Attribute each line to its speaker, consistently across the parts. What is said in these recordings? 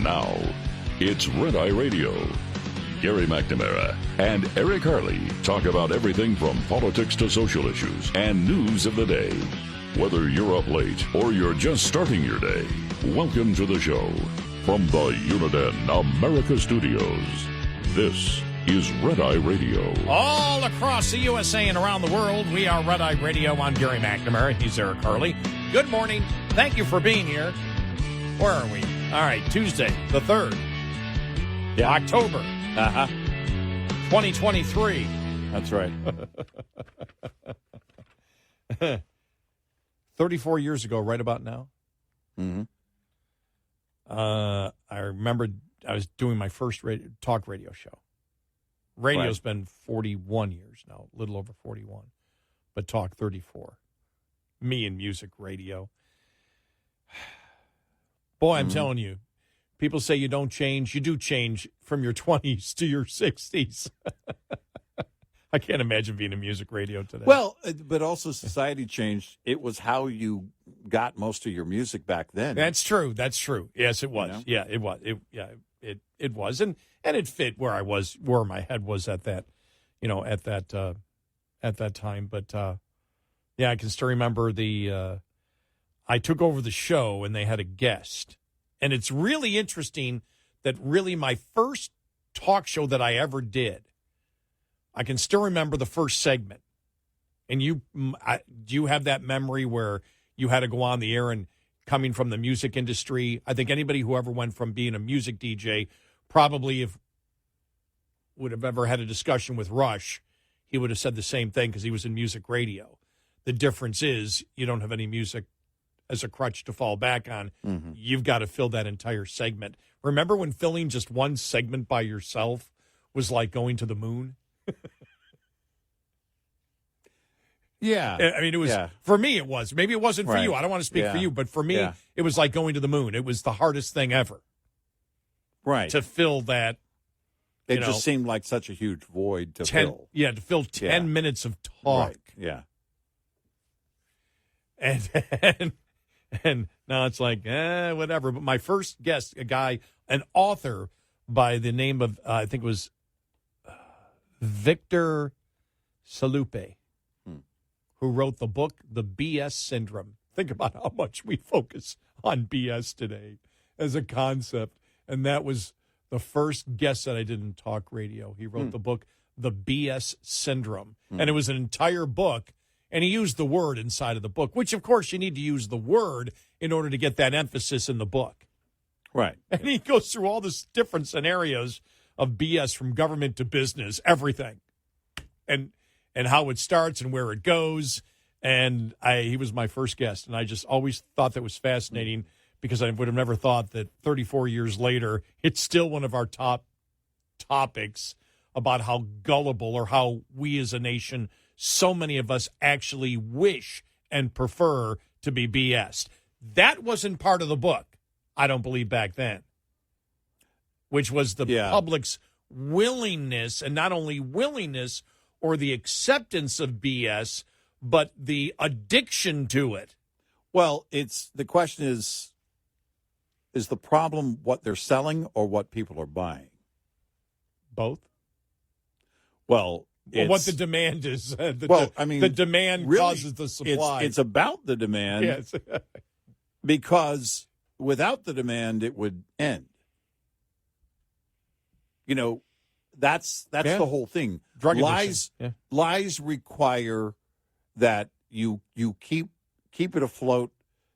Speaker 1: Now, it's Red Eye Radio. Gary McNamara and Eric Harley talk about everything from politics to social issues and news of the day. Whether you're up late or you're just starting your day, welcome to the show. From the Uniden America Studios, this is Red Eye Radio.
Speaker 2: All across the USA and around the world, we are Red Eye Radio. I'm Gary McNamara. He's Eric Harley. Good morning. Thank you for being here. Where are we? All right, Tuesday, the 3rd. Yeah. October. 2023.
Speaker 3: That's right.
Speaker 2: 34 years ago, right about now.
Speaker 3: Mm-hmm.
Speaker 2: I remember I was doing my first talk radio show. Radio's been 41 years now, a little over 41, but talk 34. Me and music radio. Boy, I'm telling you, people say you don't change. You do change from your 20s to your 60s. I can't imagine being in music radio today.
Speaker 3: Well, but also society changed. It was how you got most of your music back then.
Speaker 2: That's true. That's true. Yes, it was.
Speaker 3: You know?
Speaker 2: Yeah, it was. It was, and it fit where I was, where my head was at that, at that time. But yeah, I can still remember I took over the show and they had a guest, and it's really interesting that really my first talk show that I ever did. I can still remember the first segment. And do you have that memory where you had to go on the air and coming from the music industry? I think anybody who ever went from being a music DJ probably would have ever had a discussion with Rush. He would have said the same thing because he was in music radio. The difference is you don't have any music as a crutch to fall back on. Mm-hmm. You've got to fill that entire segment. Remember when filling just one segment by yourself was like going to the moon?
Speaker 3: Yeah.
Speaker 2: I mean, it was, for me, it was. Maybe it wasn't for you. I don't want to speak for you, but for me, it was like going to the moon. It was the hardest thing ever.
Speaker 3: Right.
Speaker 2: To fill that.
Speaker 3: It just seemed like such a huge void to fill.
Speaker 2: Yeah, to fill 10 minutes of talk.
Speaker 3: Right. Yeah.
Speaker 2: And now it's like, whatever. But my first guest, an author by the name of, I think it was Victor Salupe, who wrote the book, The BS Syndrome. Think about how much we focus on BS today as a concept. And that was the first guest that I did in talk radio. He wrote the book, The BS Syndrome. And it was an entire book. And he used the word inside of the book, which, of course, you need to use the word in order to get that emphasis in the book.
Speaker 3: Right.
Speaker 2: And he goes through all this different scenarios of BS from government to business, everything. And how it starts and where it goes. And he was my first guest. And I just always thought that was fascinating because I would have never thought that 34 years later, it's still one of our top topics about how gullible or how we as a nation, so many of us actually wish and prefer to be BS. That wasn't part of the book, I don't believe, back then, which was the public's willingness, and not only willingness or the acceptance of BS, but the addiction to it.
Speaker 3: Well, the question is the problem what they're selling or what people are buying?
Speaker 2: Both?
Speaker 3: Well,
Speaker 2: what the demand is. The demand
Speaker 3: really,
Speaker 2: causes the supply.
Speaker 3: It's about the demand.
Speaker 2: Yes.
Speaker 3: Because without the demand, it would end. That's the whole thing.
Speaker 2: Drug
Speaker 3: lies require that you keep it afloat.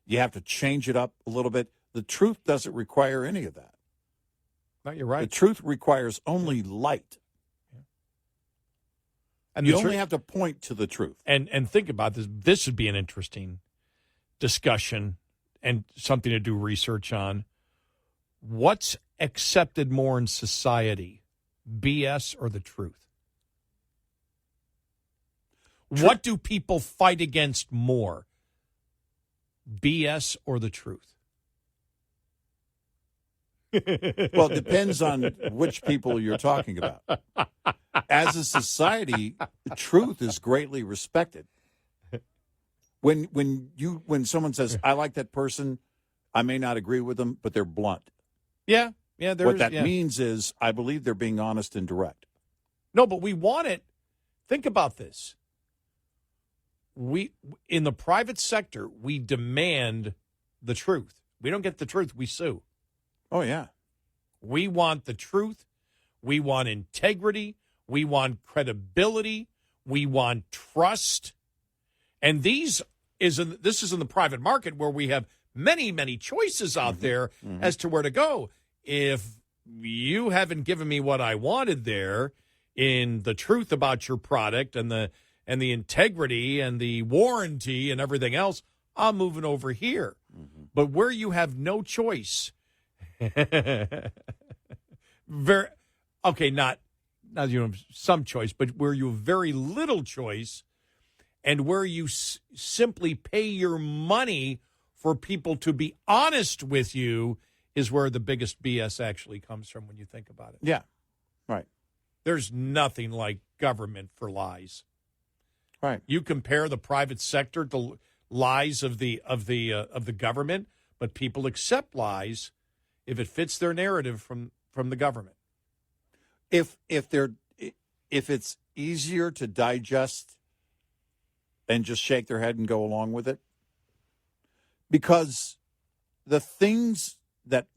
Speaker 3: You have to change it up a little bit. The truth doesn't require any of that.
Speaker 2: No, you're right.
Speaker 3: The truth requires only light. And you only have to point to the truth.
Speaker 2: And think about this. This would be an interesting discussion and something to do research on. What's accepted more in society, BS or the truth? What do people fight against more, BS or the truth?
Speaker 3: Well, it depends on which people you're talking about. As a society, truth is greatly respected. When someone says, I like that person, I may not agree with them, but they're blunt.
Speaker 2: Yeah. Yeah,
Speaker 3: what that means is I believe they're being honest and direct.
Speaker 2: No, but we want it. Think about this. In the private sector, we demand the truth. We don't get the truth, we sue.
Speaker 3: Oh, yeah.
Speaker 2: We want the truth. We want integrity. We want credibility. We want trust. And this is in the private market where we have many, many choices out there as to where to go. If you haven't given me what I wanted there in the truth about your product and the integrity and the warranty and everything else, I'm moving over here. But where you have no choice, not some choice, but where you have very little choice, and where you simply pay your money for people to be honest with you, is where the biggest BS actually comes from when you think about it.
Speaker 3: Yeah, right.
Speaker 2: There's nothing like government for lies.
Speaker 3: Right.
Speaker 2: You compare the private sector to lies of the government, but people accept lies if it fits their narrative from the government.
Speaker 3: If it's easier to digest and just shake their head and go along with it, because the things that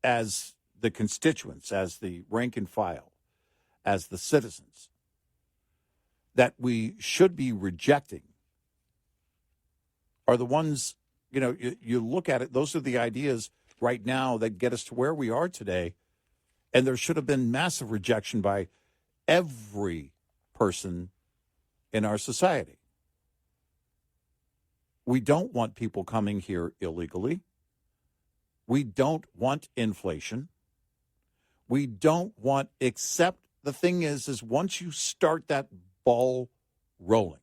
Speaker 3: as the constituents, as the rank and file, as the citizens, that we should be rejecting are the ones, you look at it, those are the ideas right now that get us to where we are today. And there should have been massive rejection by every person in our society. We don't want people coming here illegally. We don't want inflation. We don't want, except the thing is once you start that ball rolling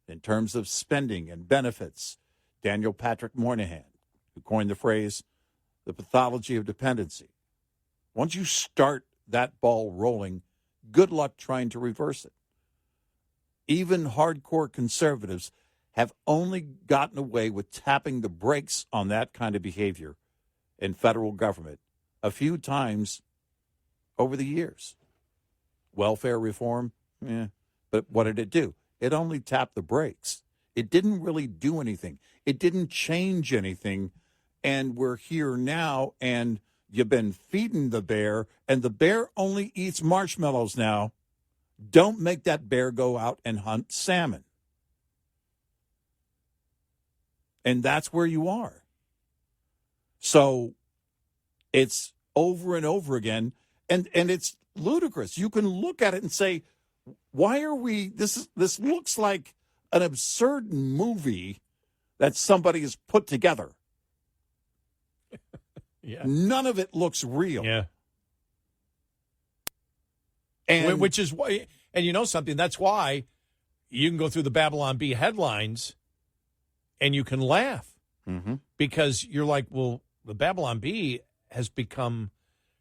Speaker 3: in terms of spending and benefits, Daniel Patrick Moynihan, who coined the phrase, the pathology of dependency. Once you start that ball rolling, good luck trying to reverse it. Even hardcore conservatives have only gotten away with tapping the brakes on that kind of behavior in federal government a few times over the years. Welfare reform, but what did it do? It only tapped the brakes. It didn't really do anything. It didn't change anything, and we're here now, and you've been feeding the bear, and the bear only eats marshmallows now. Don't make that bear go out and hunt salmon. And that's where you are. So it's over and over again, and it's ludicrous. You can look at it and say, why are we, this looks like an absurd movie that somebody has put together.
Speaker 2: Yeah.
Speaker 3: None of it looks real.
Speaker 2: Yeah.
Speaker 3: And
Speaker 2: which is why, and you know something, that's why you can go through the Babylon Bee headlines and you can laugh because you're like, well, the Babylon Bee has become,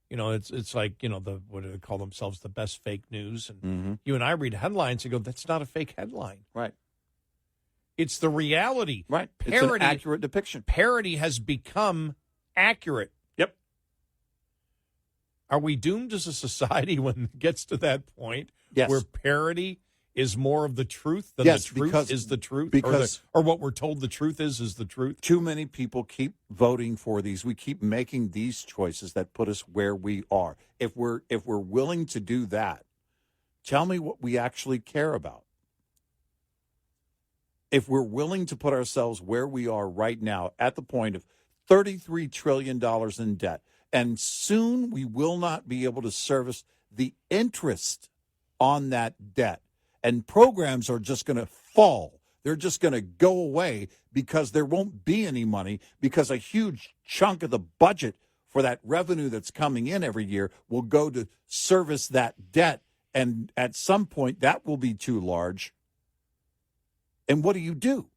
Speaker 2: it's like, what do they call themselves? The best fake news. And you and I read headlines and go, that's not a fake headline.
Speaker 3: Right.
Speaker 2: It's the reality.
Speaker 3: Right.
Speaker 2: Parody,
Speaker 3: it's an accurate depiction.
Speaker 2: Parody has become accurate.
Speaker 3: Yep.
Speaker 2: Are we doomed as a society when it gets to that point where parody is more of the truth than the truth is the truth? Or what we're told the truth is the truth?
Speaker 3: Too many people keep voting for these. We keep making these choices that put us where we are. If we're willing to do that, tell me what we actually care about. If we're willing to put ourselves where we are right now at the point of $33 trillion in debt, and soon we will not be able to service the interest on that debt, and programs are just going to fall. They're just going to go away because there won't be any money, because a huge chunk of the budget for that revenue that's coming in every year will go to service that debt, and at some point that will be too large. And what do?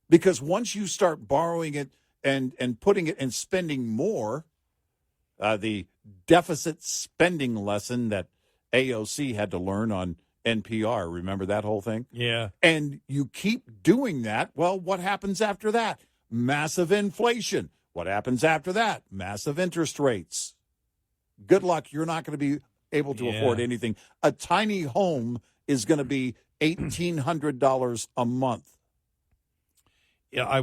Speaker 3: Because once you start borrowing it and putting it and spending more, the deficit spending lesson that AOC had to learn on NPR, remember that whole thing?
Speaker 2: Yeah.
Speaker 3: And you keep doing that, well, what happens after that? Massive inflation. What happens after that? Massive interest rates. Good luck. You're not going to be able to afford anything. A tiny home is going to be $1,800 a month.
Speaker 2: Yeah, I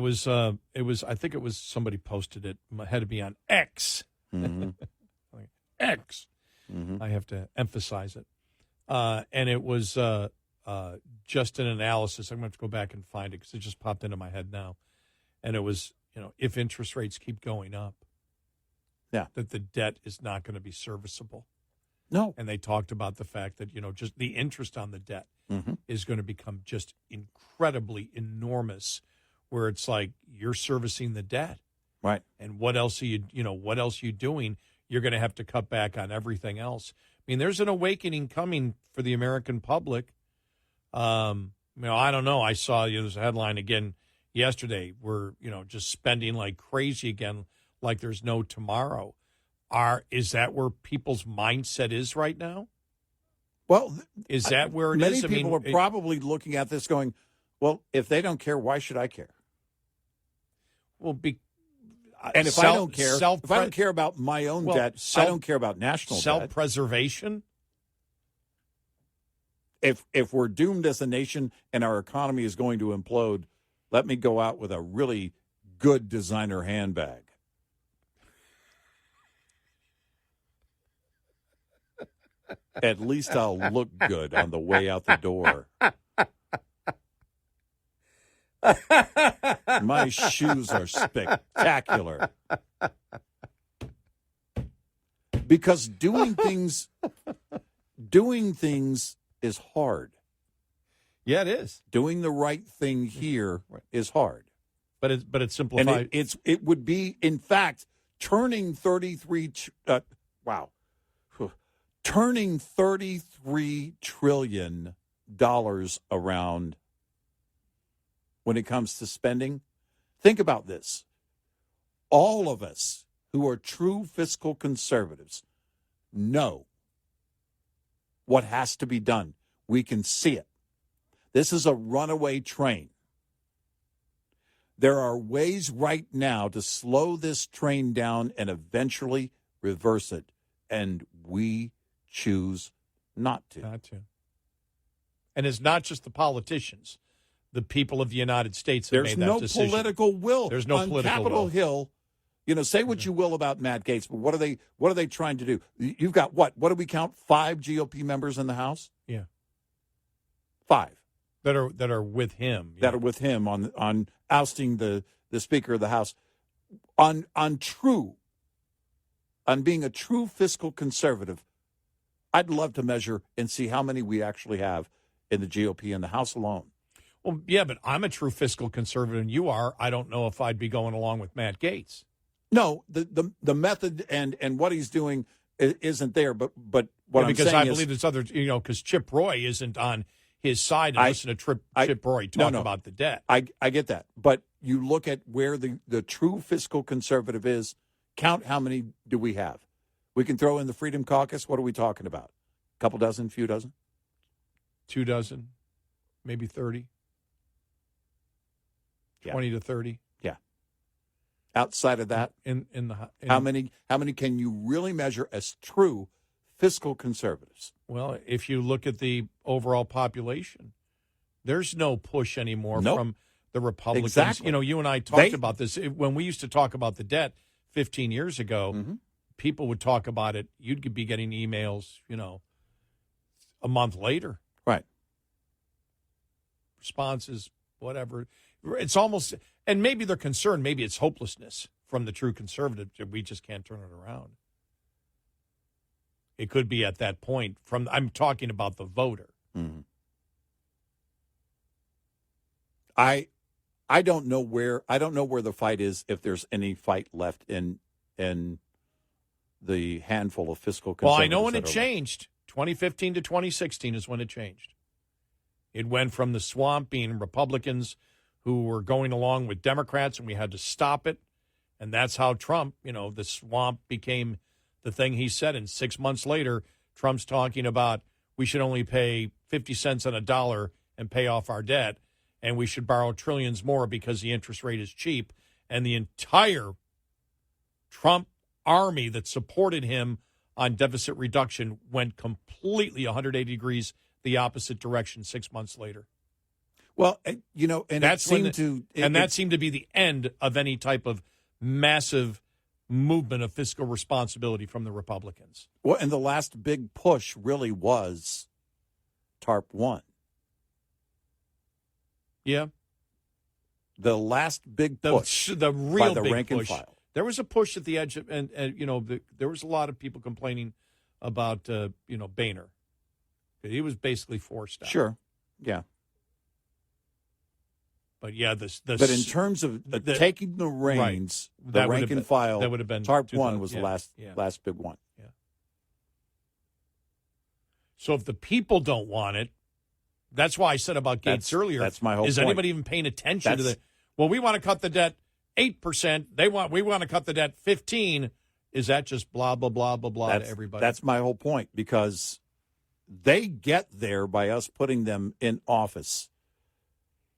Speaker 2: think it was somebody posted it. It had to be on X.
Speaker 3: Mm-hmm.
Speaker 2: X.
Speaker 3: Mm-hmm.
Speaker 2: I have to emphasize it. And it was just an analysis. I'm going to have to go back and find it because it just popped into my head now. And it was, if interest rates keep going up, that the debt is not going to be serviceable.
Speaker 3: No.
Speaker 2: And they talked about the fact that, just the interest on the debt is going to become just incredibly enormous, where it's like you're servicing the debt.
Speaker 3: Right.
Speaker 2: And what else are you doing? You're going to have to cut back on everything else. I mean, there's an awakening coming for the American public. I don't know. I saw there's a headline again yesterday. We're, just spending like crazy again, like there's no tomorrow. Is that where people's mindset is right now?
Speaker 3: Well,
Speaker 2: is that where it is?
Speaker 3: Many people are probably looking at this going, well, if they don't care, why should I care?
Speaker 2: Well,
Speaker 3: and if I don't care about my own debt, I don't care about national
Speaker 2: self-preservation.
Speaker 3: If we're doomed as a nation and our economy is going to implode, let me go out with a really good designer handbag. At least I'll look good on the way out the door. My shoes are spectacular. Because doing things is hard.
Speaker 2: Yeah, it is.
Speaker 3: Doing the right thing here is hard.
Speaker 2: But it's simplified.
Speaker 3: And it would be, in fact, turning $33 trillion around when it comes to spending. Think about this. All of us who are true fiscal conservatives know what has to be done. We can see it. This is a runaway train. There are ways right now to slow this train down and eventually reverse it, and we choose not to.
Speaker 2: And it's not just the politicians. The people of the United States have made that decision.
Speaker 3: There's no political will.
Speaker 2: There's no political will.
Speaker 3: On Capitol Hill, say what you will about Matt Gaetz, but what are they trying to do? You've got what? What do we count? 5 GOP members in the House?
Speaker 2: Yeah.
Speaker 3: 5.
Speaker 2: That are with him.
Speaker 3: That are with him on ousting the Speaker of the House. On being a true fiscal conservative, I'd love to measure and see how many we actually have in the GOP in the House alone.
Speaker 2: Well, yeah, but I'm a true fiscal conservative, and you are. I don't know if I'd be going along with Matt Gaetz.
Speaker 3: No, the method and what he's doing isn't there. But what I'm saying is,
Speaker 2: because I believe there's other, because Chip Roy isn't on his side. And listen to Chip Roy talk about the debt.
Speaker 3: I get that, but you look at where the true fiscal conservative is. Count how many do we have? We can throw in the Freedom Caucus. What are we talking about? A couple dozen, few dozen,
Speaker 2: 2 dozen, maybe 30. 20 to 30.
Speaker 3: Yeah. Outside of that, how many can you really measure as true fiscal conservatives?
Speaker 2: Well, if you look at the overall population, there's no push anymore from the Republicans.
Speaker 3: Exactly.
Speaker 2: You and I talked about this when we used to talk about the debt 15 years ago.
Speaker 3: Mm-hmm.
Speaker 2: People would talk about it. You'd be getting emails, a month later.
Speaker 3: Right.
Speaker 2: Responses, whatever. It's almost, and maybe they're concerned, maybe it's hopelessness from the true conservative. We just can't turn it around. It could be at that point I'm talking about the voter.
Speaker 3: Mm-hmm. I don't know where the fight is, if there's any fight left in the handful of fiscal conservatives.
Speaker 2: Well, I know when it changed. 2015 to 2016 is when it changed. It went from the swamp being Republicans who were going along with Democrats, and we had to stop it. And that's how Trump, the swamp became the thing he said. And 6 months later, Trump's talking about we should only pay 50 cents on a dollar and pay off our debt, and we should borrow trillions more because the interest rate is cheap. And the entire Trump army that supported him on deficit reduction went completely 180 degrees the opposite direction 6 months later.
Speaker 3: Well, and that seemed
Speaker 2: to be the end of any type of massive movement of fiscal responsibility from the Republicans.
Speaker 3: Well, and the last big push really was TARP 1.
Speaker 2: Yeah.
Speaker 3: The last big push,
Speaker 2: the real
Speaker 3: by the
Speaker 2: big
Speaker 3: rank
Speaker 2: push.
Speaker 3: and file.
Speaker 2: There was a push at the edge, and there was a lot of people complaining about Boehner. He was basically forced out.
Speaker 3: Sure, yeah.
Speaker 2: But yeah,
Speaker 3: but in terms of taking the reins,
Speaker 2: right,
Speaker 3: the rank and file,
Speaker 2: that would have been
Speaker 3: TARP 1 was the last big one.
Speaker 2: Yeah. So if the people don't want it, that's why I said about Gates earlier.
Speaker 3: That's my whole point.
Speaker 2: Is anybody even paying attention to the? Well, we want to cut the debt 8%. We want to cut the debt 15%. Is that just blah blah blah blah blah to everybody?
Speaker 3: That's my whole point, because they get there by us putting them in office.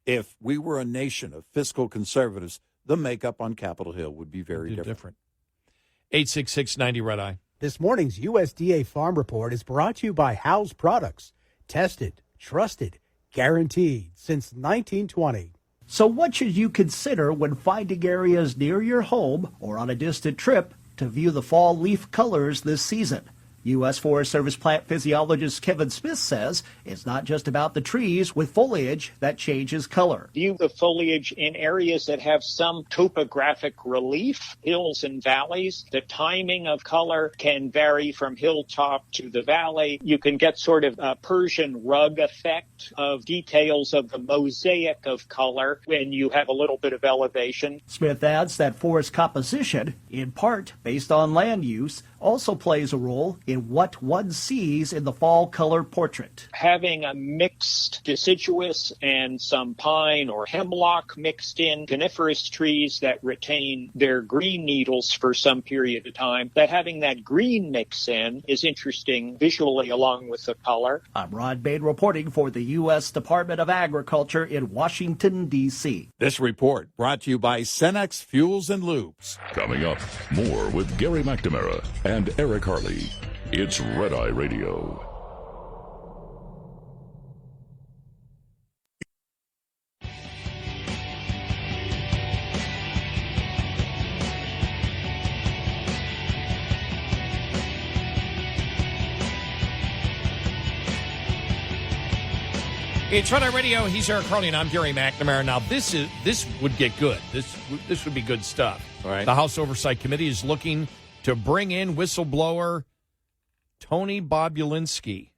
Speaker 3: If we were a nation of fiscal conservatives, the makeup on Capitol Hill would be very different.
Speaker 2: 866-90-RED-EYE.
Speaker 4: This morning's USDA Farm Report is brought to you by House Products. Tested, trusted, guaranteed since 1920.
Speaker 5: So what should you consider when finding areas near your home or on a distant trip to view the fall leaf colors this season? U.S. Forest Service plant physiologist Kevin Smith says it's not just about the trees with foliage that changes color.
Speaker 6: View the foliage in areas that have some topographic relief, hills and valleys. The timing of color can vary from hilltop to the valley. You can get sort of a Persian rug effect of details of the mosaic of color when you have a little bit of elevation.
Speaker 5: Smith adds that forest composition, in part based on land use, also plays a role in what one sees in the fall color portrait.
Speaker 6: Having a mixed deciduous and some pine or hemlock mixed in, coniferous trees that retain their green needles for some period of time, that having that green mix in is interesting visually along with the color.
Speaker 5: I'm Rod Bain reporting for the U.S. Department of Agriculture in Washington, D.C.
Speaker 3: This report brought to you by Cenex Fuels and Lubes.
Speaker 1: Coming up, more with Gary McNamara and Eric Harley. It's Red Eye Radio.
Speaker 2: It's Red Eye Radio. He's Eric Harley, and I'm Gary McNamara. Now, this would get good. This would be good stuff.
Speaker 3: All right.
Speaker 2: The House Oversight Committee is looking to bring in whistleblower Tony Bobulinski,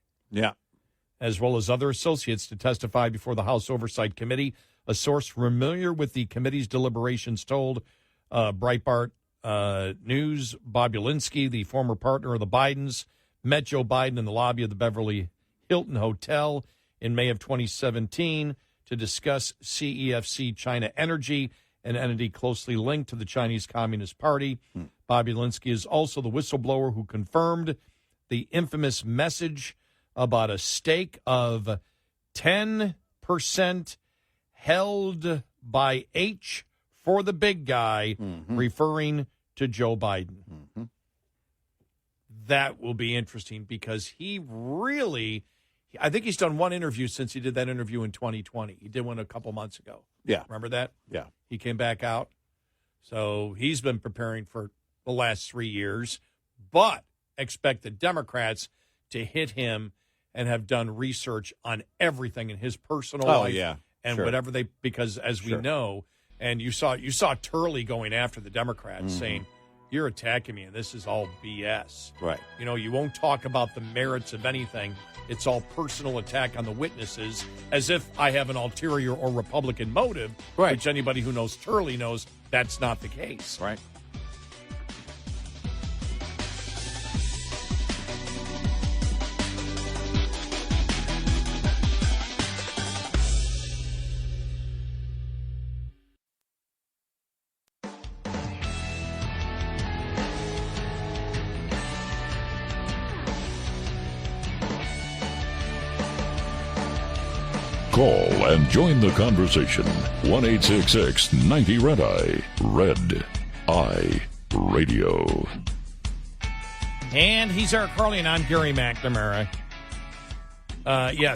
Speaker 2: as well as other associates to testify before the House Oversight Committee. A source familiar with the committee's deliberations told Breitbart News Bobulinski, the former partner of the Bidens, met Joe Biden in the lobby of the Beverly Hilton Hotel in May of 2017 to discuss CEFC China Energy, an entity closely linked to the Chinese Communist Party. Bobulinski is also the whistleblower who confirmed the infamous message about a stake of 10% held by H for the big guy, referring to Joe Biden. That will be interesting because he really, I think he's done one interview since he did that interview in 2020. He did one a couple months ago.
Speaker 3: Yeah.
Speaker 2: Remember that?
Speaker 3: Yeah.
Speaker 2: He came back out. So he's been preparing for the last 3 years, but expect the Democrats to hit him and have done research on everything in his personal life. And whatever they, because as we know, and you saw Turley going after the Democrats saying, you're attacking me and this is all BS.
Speaker 3: Right.
Speaker 2: You know, you won't talk about the merits of anything. It's all personal attack on the witnesses, as if I have an ulterior or Republican motive, which anybody who knows Turley knows that's not the case.
Speaker 3: Right.
Speaker 1: Call and join the conversation. 1-866-90-RED-EYE. Red Eye Radio.
Speaker 2: And he's Eric Harley, and I'm Gary McNamara.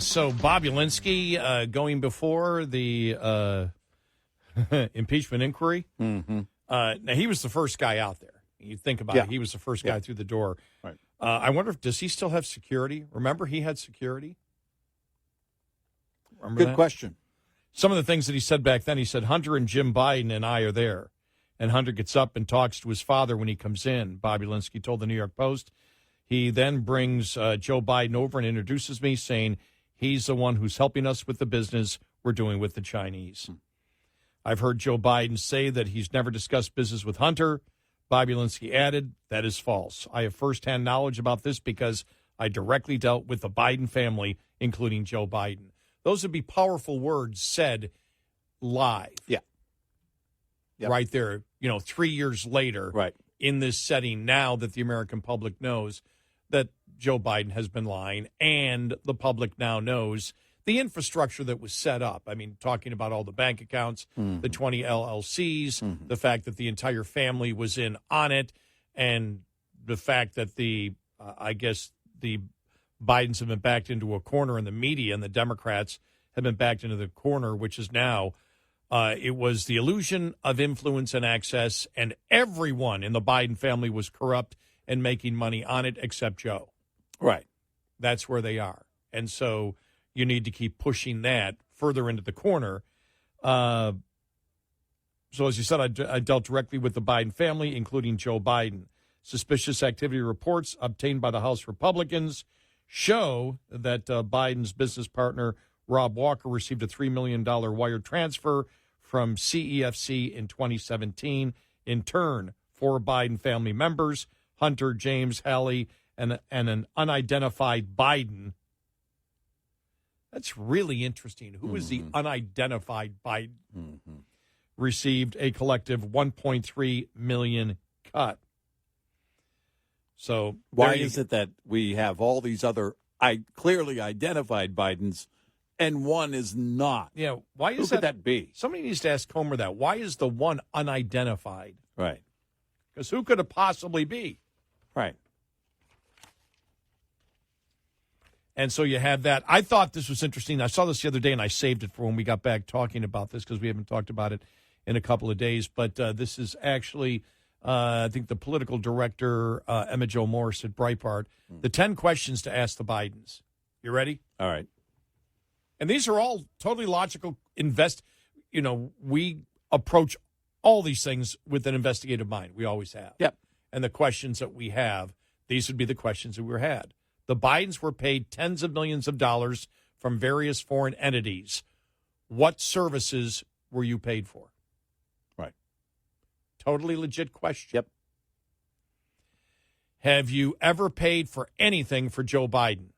Speaker 2: So Bob Ulinsky going before the impeachment inquiry.
Speaker 3: Mm-hmm.
Speaker 2: Now, he was the first guy out there. You think about it. He was the first guy through the door.
Speaker 3: Right.
Speaker 2: I wonder does he still have security? Remember he had security?
Speaker 3: Good question.
Speaker 2: Some of the things that he said back then, he said, Hunter and Jim Biden and I are there. And Hunter gets up and talks to his father when he comes in. Bob Ulinsky told the New York Post. He then brings Joe Biden over and introduces me, saying he's the one who's helping us with the business we're doing with the Chinese. I've heard Joe Biden say that he's never discussed business with Hunter. Bob Ulinsky added, that is false. I have firsthand knowledge about this because I directly dealt with the Biden family, including Joe Biden. Those would be powerful words said live.
Speaker 3: Yeah. Yep.
Speaker 2: Right there, 3 years later,
Speaker 3: right,
Speaker 2: in this setting, now that the American public knows that Joe Biden has been lying, and the public now knows the infrastructure that was set up. I mean, talking about all the bank accounts, the 20 LLCs, the fact that the entire family was in on it, and the fact that the Bidens have been backed into a corner in the media, and the Democrats have been backed into the corner, which is now it was the illusion of influence and access, and everyone in the Biden family was corrupt and making money on it except Joe.
Speaker 3: Right.
Speaker 2: That's where they are. And so you need to keep pushing that further into the corner. So as you said, I dealt directly with the Biden family, including Joe Biden. Suspicious activity reports obtained by the House Republicans show that Biden's business partner, Rob Walker, received a $3 million wire transfer from CEFC in 2017. In turn, 4 Biden family members, Hunter, James, Hallie, and an unidentified Biden. That's really interesting. Who is the unidentified Biden? Received a collective $1.3 million cut. So
Speaker 3: why is it that we have all these other clearly identified Bidens and one is not?
Speaker 2: Yeah, why is
Speaker 3: Who could that be?
Speaker 2: Somebody needs to ask Comer that. Why is the one unidentified?
Speaker 3: Right.
Speaker 2: Because who could it possibly be?
Speaker 3: Right.
Speaker 2: And so you have that. I thought this was interesting. I saw this the other day, and I saved it for when we got back talking about this because we haven't talked about it in a couple of days. But this is actually, I think, the political director, Emma Jo Morris at Breitbart. The 10 questions to ask the Bidens. You ready?
Speaker 3: All right.
Speaker 2: And these are all totally logical. We approach all these things with an investigative mind. We always have.
Speaker 3: Yep.
Speaker 2: And the questions that we have, these would be the questions that we had. The Bidens were paid tens of millions of dollars from various foreign entities. What services were you paid for?
Speaker 3: Right.
Speaker 2: Totally legit question.
Speaker 3: Yep.
Speaker 2: Have you ever paid for anything for Joe Biden?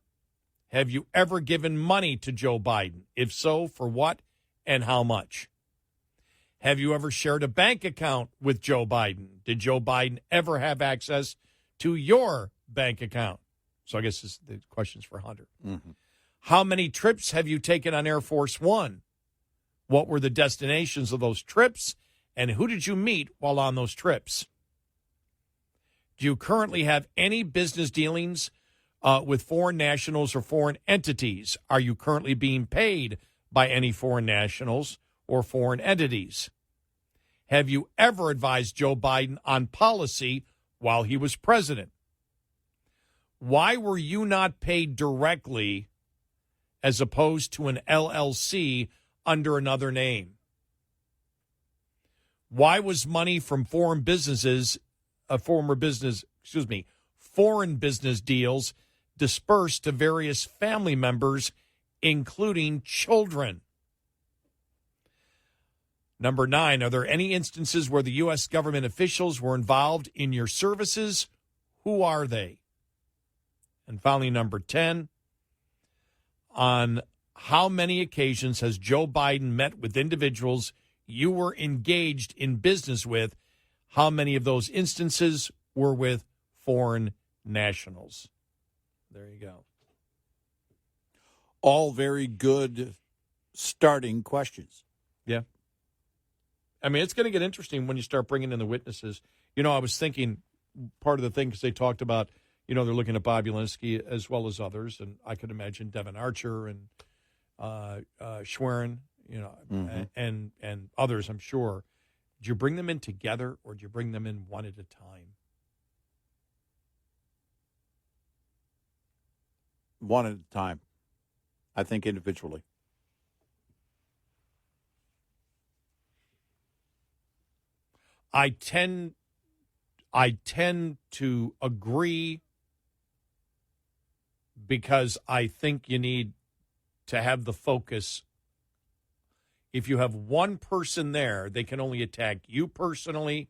Speaker 2: Have you ever given money to Joe Biden? If so, for what and how much? Have you ever shared a bank account with Joe Biden? Did Joe Biden ever have access to your bank account? So I guess this, the question's for Hunter.
Speaker 3: Mm-hmm.
Speaker 2: How many trips have you taken on Air Force One? What were the destinations of those trips? And who did you meet while on those trips? Do you currently have any business dealings with foreign nationals or foreign entities? Are you currently being paid by any foreign nationals or foreign entities? Have you ever advised Joe Biden on policy while he was president? Why were you not paid directly as opposed to an LLC under another name? Why was money from foreign business deals dispersed to various family members, including children? Number 9, are there any instances where the U.S. government officials were involved in your services? Who are they? And finally, number 10, on how many occasions has Joe Biden met with individuals you were engaged in business with? How many of those instances were with foreign nationals? There you go.
Speaker 3: All very good starting questions.
Speaker 2: Yeah. I mean, it's going to get interesting when you start bringing in the witnesses. I was thinking part of the thing, because they talked about, they're looking at Bobby Linsky as well as others, and I could imagine Devin Archer and Schwerin, and others, I'm sure. Do you bring them in together, or do you bring them in one at a time?
Speaker 3: One at a time. I think individually.
Speaker 2: I tend to agree, because I think you need to have the focus. If you have one person there, they can only attack you personally,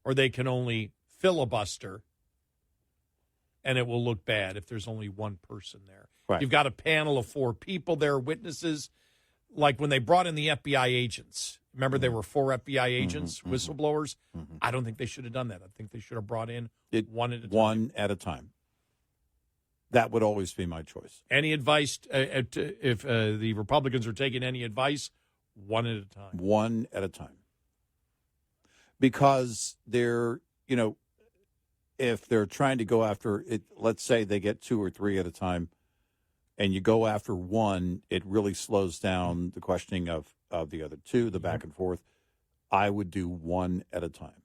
Speaker 2: or they can only filibuster, and it will look bad if there's only one person there.
Speaker 3: Right.
Speaker 2: You've got a panel of 4 people there, witnesses, like when they brought in the FBI agents. Remember, there were 4 FBI agents, whistleblowers? I don't think they should have done that. I think they should have brought in one at a time.
Speaker 3: One at a time. That would always be my choice.
Speaker 2: Any advice, if the Republicans are taking any advice, one at a time.
Speaker 3: One at a time. Because they're, if they're trying to go after it, let's say they get 2 or 3 at a time, and you go after one, it really slows down the questioning of the other 2, the back and forth. I would do one at a time.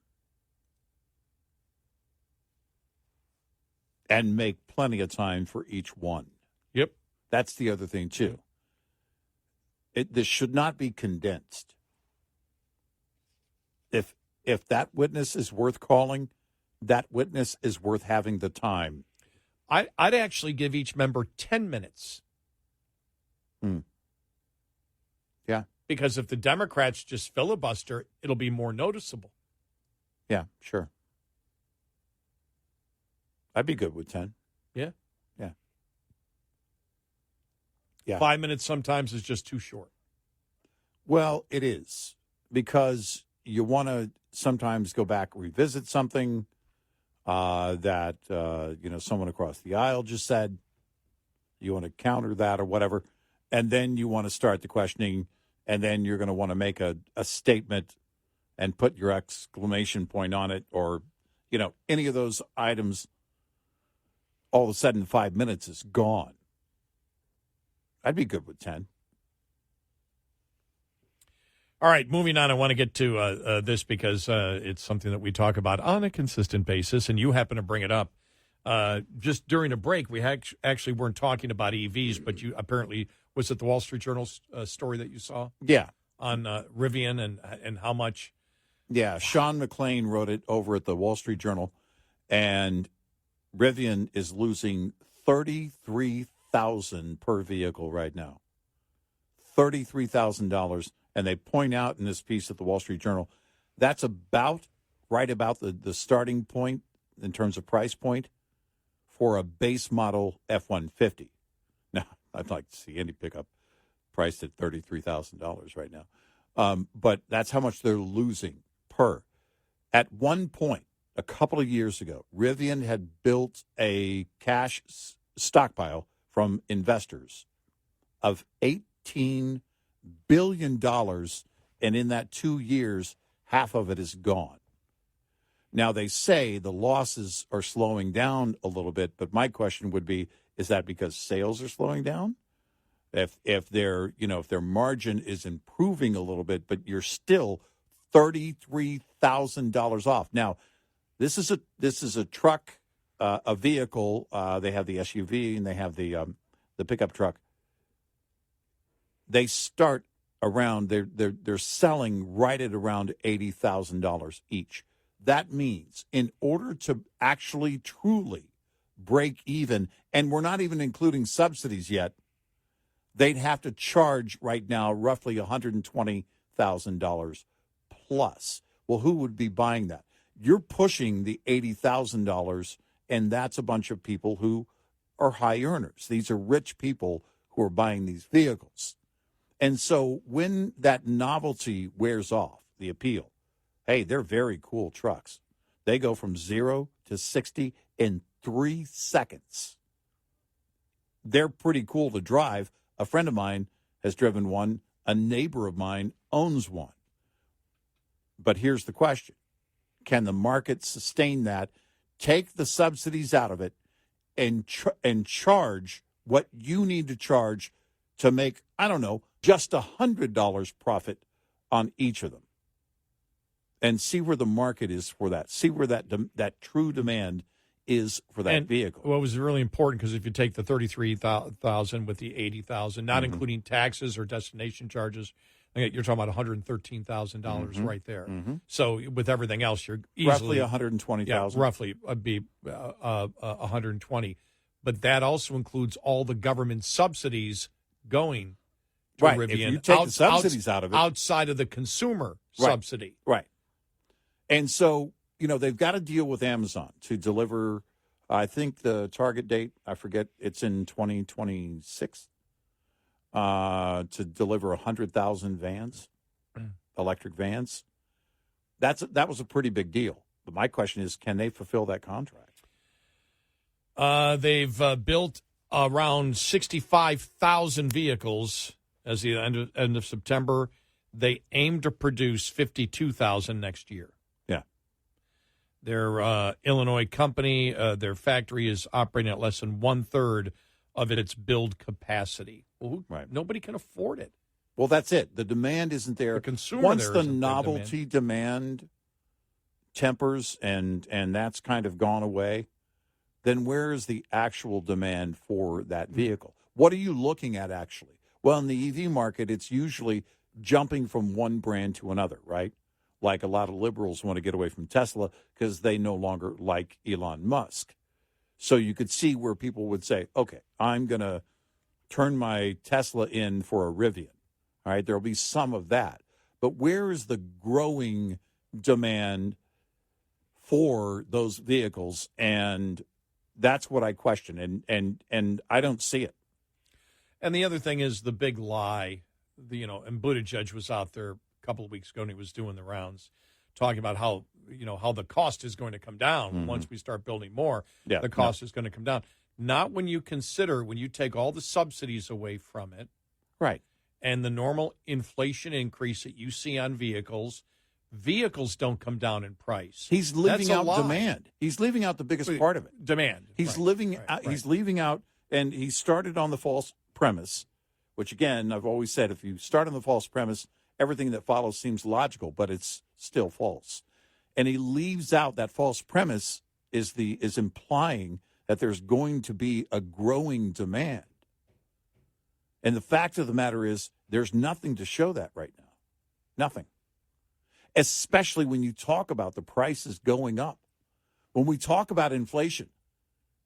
Speaker 3: And make plenty of time for each one.
Speaker 2: Yep.
Speaker 3: That's the other thing, too. This should not be condensed. If that witness is worth calling, that witness is worth having the time.
Speaker 2: I'd actually give each member 10 minutes.
Speaker 3: Yeah.
Speaker 2: Because if the Democrats just filibuster, it'll be more noticeable.
Speaker 3: Yeah, sure. I'd be good with 10.
Speaker 2: Yeah.
Speaker 3: Yeah. Yeah.
Speaker 2: 5 minutes sometimes is just too short.
Speaker 3: Well, it is, because you want to sometimes go back, revisit something that someone across the aisle just said. You want to counter that or whatever, and then you want to start the questioning, and then you're going to want to make a statement and put your exclamation point on it, or any of those items. All of a sudden, 5 minutes is gone. I'd be good with 10.
Speaker 2: All right, moving on. I want to get to this because it's something that we talk about on a consistent basis, and you happen to bring it up. Just during a break, we actually weren't talking about EVs, but you apparently, was it the Wall Street Journal story that you saw?
Speaker 3: Yeah.
Speaker 2: On Rivian and how much?
Speaker 3: Yeah, Sean McLean wrote it over at the Wall Street Journal, and Rivian is losing $33,000 per vehicle right now. $33,000. And they point out in this piece at the Wall Street Journal, that's right about the starting point in terms of price point for a base model F-150. Now, I'd like to see any pickup priced at $33,000 right now. But that's how much they're losing per. At one point, a couple of years ago, Rivian had built a cash stockpile from investors of $18 billion, and in that 2 years, half of it is gone. Now, they say the losses are slowing down a little bit, but my question would be, is that because sales are slowing down? If their margin is improving a little bit, but you're still $33,000 off. Now, this is a truck, a vehicle. They have the SUV and they have the pickup truck. They start around, they're selling right at around $80,000 each. That means in order to actually truly break even, and we're not even including subsidies yet, they'd have to charge right now roughly $120,000 plus. Well, who would be buying that? You're pushing the $80,000, and that's a bunch of people who are high earners. These are rich people who are buying these vehicles. And so when that novelty wears off, the appeal, hey, they're very cool trucks. They go from 0 to 60 in 3 seconds. They're pretty cool to drive. A friend of mine has driven one. A neighbor of mine owns one. But here's the question. Can the market sustain that? Take the subsidies out of it and charge what you need to charge to make, I don't know, just $100 profit on each of them. And see where the market is for that. See where that true demand is for that vehicle.
Speaker 2: What was really important, because if you take the $33,000 with the $80,000, not including taxes or destination charges, you're talking about $113,000 right there. So with everything else, you're easily
Speaker 3: roughly $120,000.
Speaker 2: Yeah, roughly be 120. But that also includes all the government subsidies going to
Speaker 3: right.
Speaker 2: Rivian.
Speaker 3: If you take the subsidies out of it,
Speaker 2: outside of the consumer subsidy,
Speaker 3: right? And so they've got to deal with Amazon to deliver. I think the target date, I forget, it's in 2026. To deliver 100,000 vans, electric vans. That was a pretty big deal. But my question is, can they fulfill that contract?
Speaker 2: They've built around 65,000 vehicles as the end of September. They aim to produce 52,000 next year.
Speaker 3: Yeah.
Speaker 2: Their Illinois company, their factory is operating at less than 1/3 of its build capacity. Well, nobody can afford it.
Speaker 3: Well, that's it. The demand isn't there.
Speaker 2: The consumer
Speaker 3: Once
Speaker 2: there
Speaker 3: the
Speaker 2: isn't
Speaker 3: novelty demand tempers and that's kind of gone away, then where is the actual demand for that vehicle? What are you looking at actually? Well, in the EV market, it's usually jumping from one brand to another, right? Like a lot of liberals want to get away from Tesla because they no longer like Elon Musk. So you could see where people would say, okay, I'm going to turn my Tesla in for a Rivian. All right, there'll be some of that. But where is the growing demand for those vehicles? And that's what I question. And I don't see it.
Speaker 2: And the other thing is the big lie, and Buttigieg was out there a couple of weeks ago and he was doing the rounds talking about how the cost is going to come down once we start building more.
Speaker 3: Yeah,
Speaker 2: the cost is going to come down. Not when you take all the subsidies away from it.
Speaker 3: Right.
Speaker 2: And the normal inflation increase that you see on vehicles don't come down in price.
Speaker 3: He's leaving out demand. He's leaving out the biggest part of it.
Speaker 2: Demand.
Speaker 3: He's He's leaving out, and he started on the false premise, which again, I've always said, if you start on the false premise, everything that follows seems logical, but it's still false. And he leaves out that false premise is implying that there's going to be a growing demand. And the fact of the matter is there's nothing to show that right now. Nothing. Especially when you talk about the prices going up. When we talk about inflation,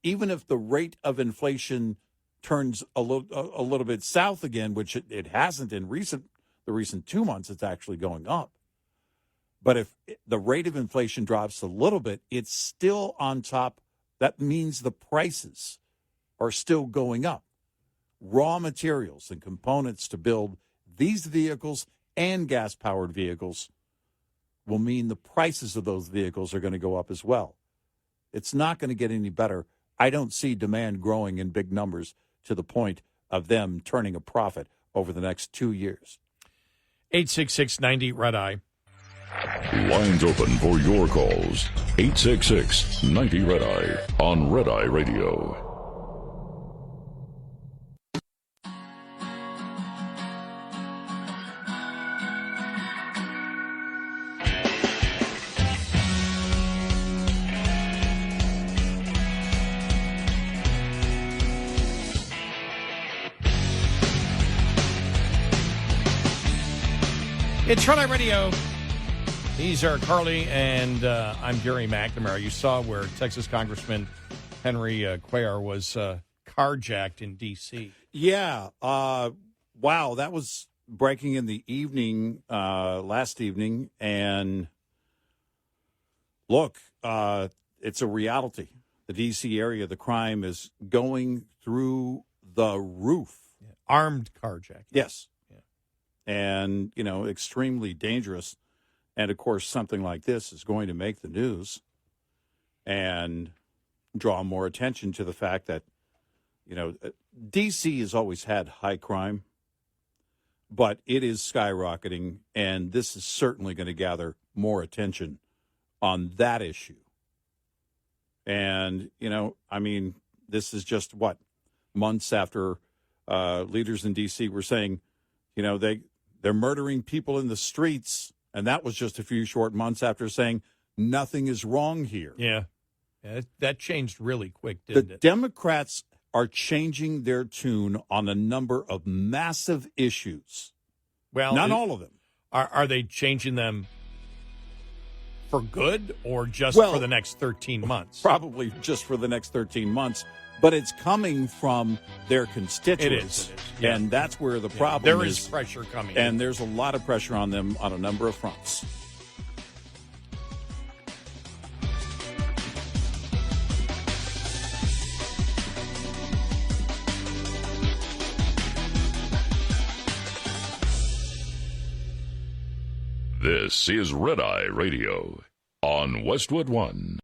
Speaker 3: even if the rate of inflation turns a little bit south again, which it hasn't in the recent 2 months, it's actually going up. But if the rate of inflation drops a little bit, it's still on top. That means the prices are still going up. Raw materials and components to build these vehicles and gas-powered vehicles will mean the prices of those vehicles are going to go up as well. It's not going to get any better. I don't see demand growing in big numbers to the point of them turning a profit over the next 2 years.
Speaker 2: 866-90-RED-EYE.
Speaker 1: Lines open for your calls. 866-90-RED-EYE on Red Eye Radio.
Speaker 2: It's Red Eye Radio. He's Eric Harley, and I'm Gary McNamara. You saw where Texas Congressman Henry Cuellar was carjacked in D.C.
Speaker 3: Yeah. Wow, that was breaking in the evening, last evening. And look, it's a reality. The D.C. area, the crime is going through the roof.
Speaker 2: Yeah. Armed carjacking.
Speaker 3: Yes. And, extremely dangerous. And, of course, something like this is going to make the news and draw more attention to the fact that, D.C. has always had high crime, but it is skyrocketing, and this is certainly going to gather more attention on that issue. And, this is just months after leaders in D.C. were saying, they're murdering people in the streets. And that was just a few short months after saying nothing is wrong here.
Speaker 2: Yeah, that changed really quick, didn't it?
Speaker 3: The Democrats are changing their tune on a number of massive issues.
Speaker 2: Well,
Speaker 3: not all of them.
Speaker 2: Are they changing them for good or just for the next 13 months?
Speaker 3: Probably just for the next 13 months. But it's coming from their constituents.
Speaker 2: It is. Yeah.
Speaker 3: And that's where the problem
Speaker 2: there is pressure coming.
Speaker 3: And there's a lot of pressure on them on a number of fronts.
Speaker 1: This is Red Eye Radio on Westwood One.